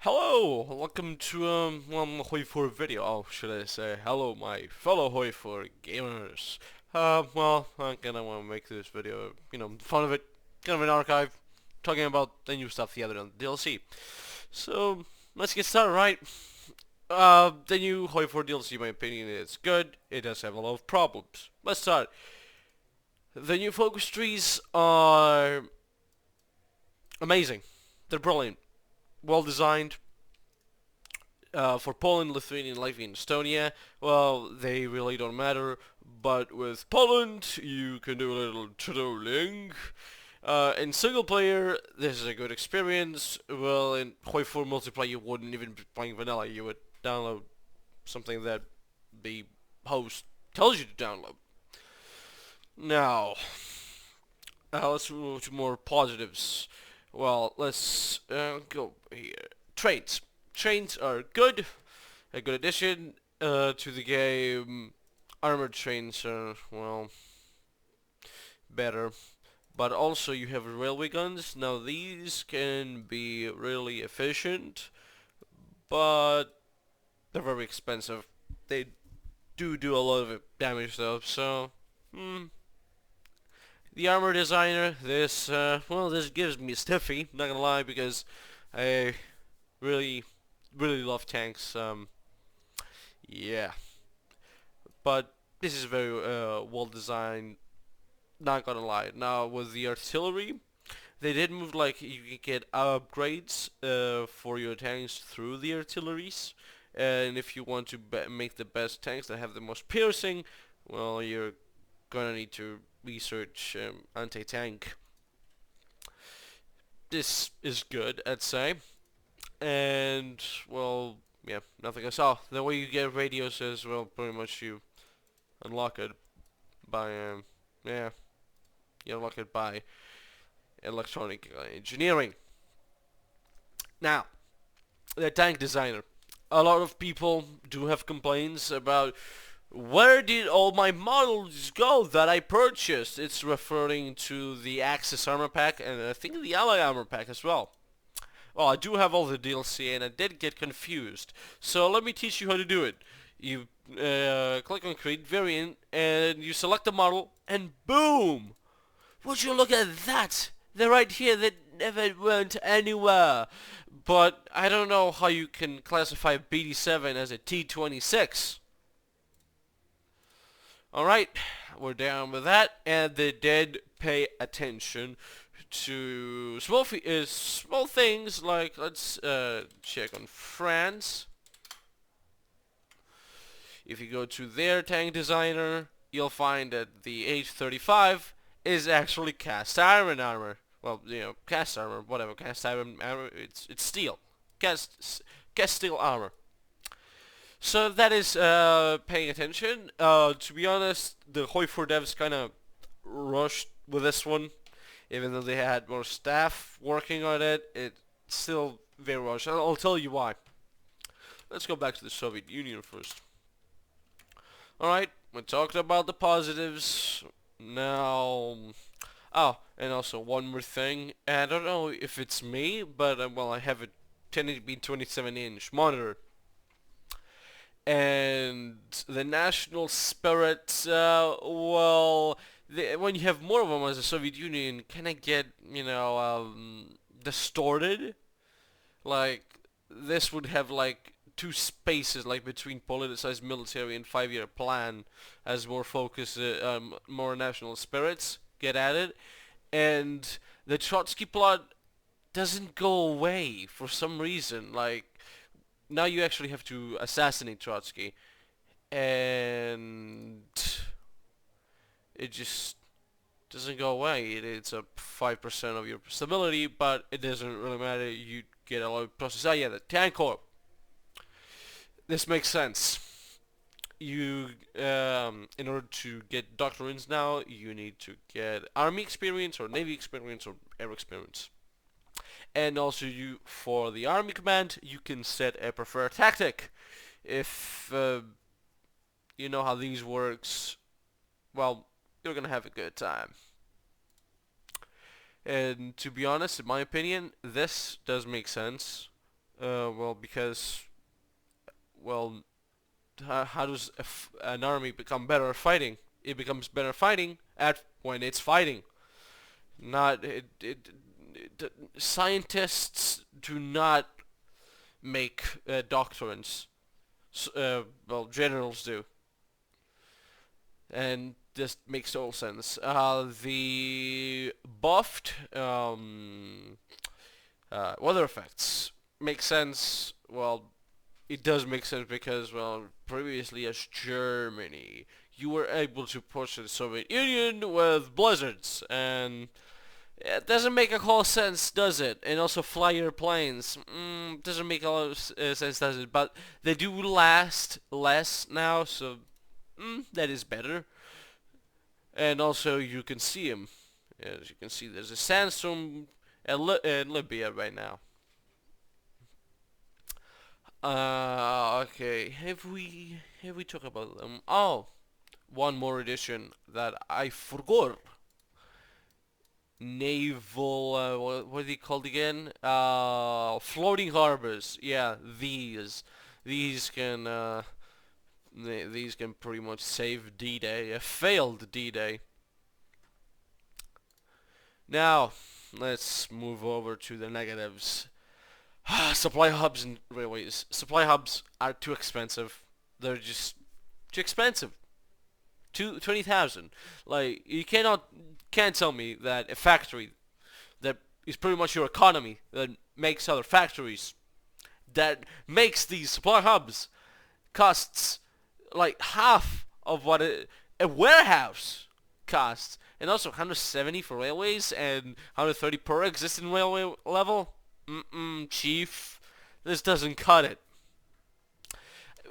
Hello, welcome to HOI4 video. Oh, should I say hello, my fellow HOI4 gamers? I kind of want to make this video, fun of it, kind of an archive, talking about the new stuff, the other than DLC. So let's get started, right? The new HOI4 DLC, in my opinion, is good. It does have a lot of problems. Let's start. The new focus trees are amazing. They're brilliant, well designed. For Poland, Lithuania, Latvia, and Estonia, well, they really don't matter. But with Poland, you can do a little trolling. In single player, this is a good experience. Well, in HOI4 multiplayer, you wouldn't even be playing vanilla. You would download something that the host tells you to download. Now, let's move to more positives. Well, let's go here. Trains. Trains are good. A good addition to the game. Armored trains are, well, better. But also you have railway guns. Now these can be really efficient, but they're very expensive. They do a lot of damage though, so the armor designer, this gives me stiffy, not gonna lie, because I really love tanks. Yeah, but this is very well designed. Not gonna lie. Now with the artillery, they did move like you can get upgrades for your tanks through the artilleries, and if you want to make the best tanks that have the most piercing, well, you're gonna need to research anti-tank. This is good, I'd say, and well, yeah, nothing else. Oh, the way you get radios is, well, pretty much you unlock it by yeah, you unlock it by electronic engineering. Now, the tank designer. A lot of people do have complaints about where did all my models go that I purchased. It's referring to the Axis armor pack and I think the Ally armor pack as well. Well, I do have all the DLC and I did get confused. So let me teach you how to do it. You click on create variant and you select the model and boom! Would you look at that? They're right here. They never went anywhere. But I don't know how you can classify BD7 as a T26. Alright, we're down with that. And they did pay attention to small things like, let's check on France. If you go to their tank designer, you'll find that the H35 is actually cast iron armor. Well, cast armor, whatever, cast iron armor, it's steel. Cast steel armor. So that is paying attention. To be honest, the HOI4 devs kind of rushed with this one. Even though they had more staff working on it, it's still very rushed. I'll tell you why. Let's go back to the Soviet Union first. Alright, we talked about the positives. Now, oh, and also one more thing. I don't know if it's me, but well, I have a 1080p 27-inch monitor. And the national spirit, well, when you have more of them as a Soviet Union, kind of get, distorted. Like, this would have, like, two spaces, like, between politicized military and 5-year plan, as more focus, more national spirits get added. And the Trotsky plot doesn't go away for some reason. Like, now you actually have to assassinate Trotsky, and it just doesn't go away. It's a 5% of your stability, but it doesn't really matter. You get a lot of process. Oh yeah, the tank corps. This makes sense. You, in order to get doctrines now, you need to get army experience or navy experience or air experience. And also for the army command, you can set a preferred tactic. If you know how these works, well, you're gonna have a good time. And to be honest, in my opinion, this does make sense. Well, because, well, how does an army become better at fighting? It becomes better fighting at when it's fighting. Not scientists do not make doctrines. Well, generals do, and this makes total sense. The buffed weather effects make sense. Well, it does make sense because, well, previously as Germany, you were able to push the Soviet Union with blizzards, and it doesn't make a whole sense, does it? And also fly your planes. Doesn't make a lot of sense, does it? But they do last less now, so that is better. And also you can see them. As you can see, there's a sandstorm in Libya right now. Okay. Have we talked about them? Oh, one more addition that I forgot. Naval, what are they called again? Floating harbors. Yeah, these can these can pretty much save D-Day, a failed D-Day. Now, let's move over to the negatives. Supply hubs and railways. Supply hubs are too expensive. They're just too expensive. 20,000. Like, you can't tell me that a factory that is pretty much your economy that makes other factories that makes these supply hubs costs like half of what a warehouse costs, and also 170 for railways and 130 per existing railway level. Chief, this doesn't cut it.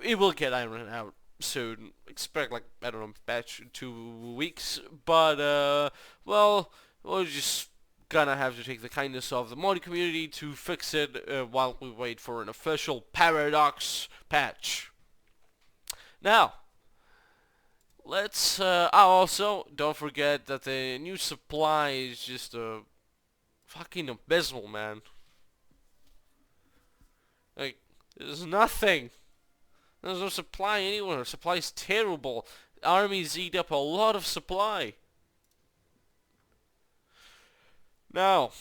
It will get ironed out soon. Expect, like, I don't know, batch 2 weeks, but well, we're just gonna have to take the kindness of the modding community to fix it while we wait for an official paradox patch. Now, let's also don't forget that the new supply is just fucking abysmal, man. Like, there's nothing. There's no supply anywhere. Supply's terrible. Armies eat up a lot of supply. Now,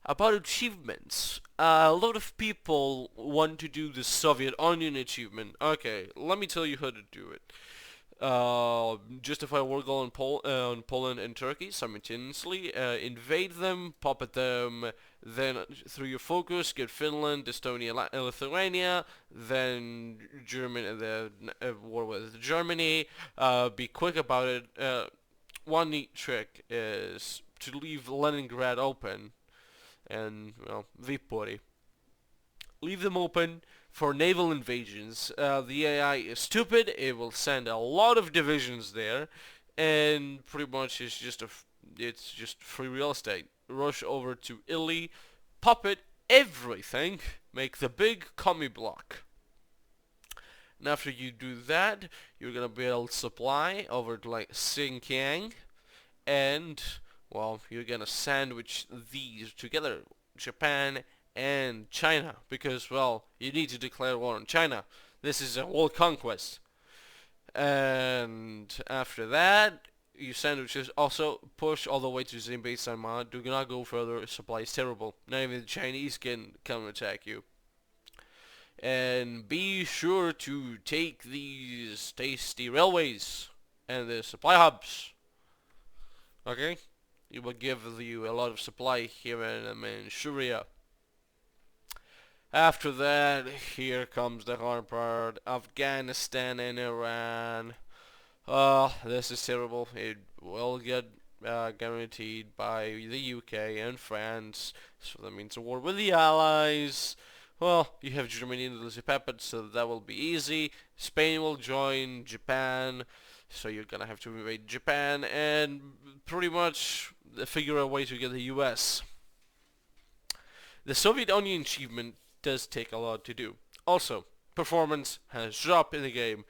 about achievements. A lot of people want to do the Soviet Onion achievement. Okay, let me tell you how to do it. Justify war goal on Poland and Turkey simultaneously. Invade them, puppet them, then through your focus get Finland, Estonia, Lithuania, then the war with Germany. Be quick about it. One neat trick is to leave Leningrad open, and, well, Vipori. Leave them open for naval invasions. The AI is stupid. It will send a lot of divisions there, and pretty much it's just free real estate. Rush over to Italy, puppet everything, make the big commie block. And after you do that, you're gonna build supply over to, like, Xinjiang, and, well, you're gonna sandwich these together, Japan and China, because, well, you need to declare war on China. This is a world conquest. And after that, you sandwiches also push all the way to Zinbei Sama. Do not go further. Supply is terrible. Not even the Chinese can come and attack you. And be sure to take these tasty railways and the supply hubs. Okay? It will give you a lot of supply here in Manchuria. After that, here comes the hard part. Afghanistan and Iran. This is terrible. It will get guaranteed by the UK and France. So that means a war with the Allies. Well, you have Germany and Lizzie Puppet, so that will be easy. Spain will join Japan, so you're gonna have to invade Japan and pretty much figure a way to get the US. The Soviet Onion achievement does take a lot to do. Also, performance has dropped in the game.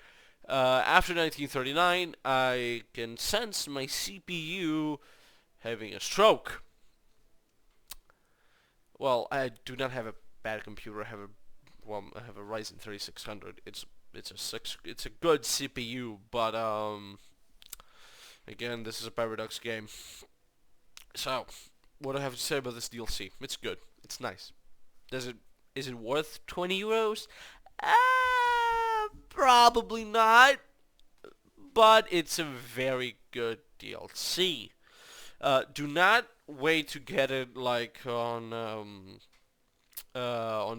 After 1939, I can sense my CPU having a stroke. Well, I do not have a bad computer. I have a Ryzen 3600. It's a good CPU, but again, this is a Paradox game. So, what do I have to say about this DLC? It's good. It's nice. Does it is it worth 20 euros? Probably not, but it's a very good DLC. Do not wait to get it like on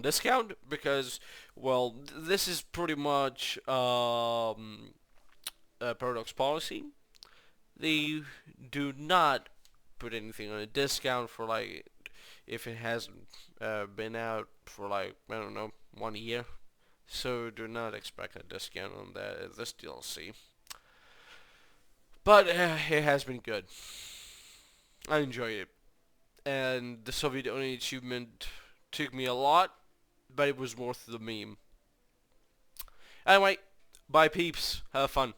discount because, well, this is pretty much a Paradox policy. They do not put anything on a discount for like if it hasn't been out for like I don't know 1 year. So do not expect a discount on this DLC. But it has been good. I enjoyed it, and the Soviet Union achievement took me a lot, but it was worth the meme. Anyway, bye peeps. Have fun.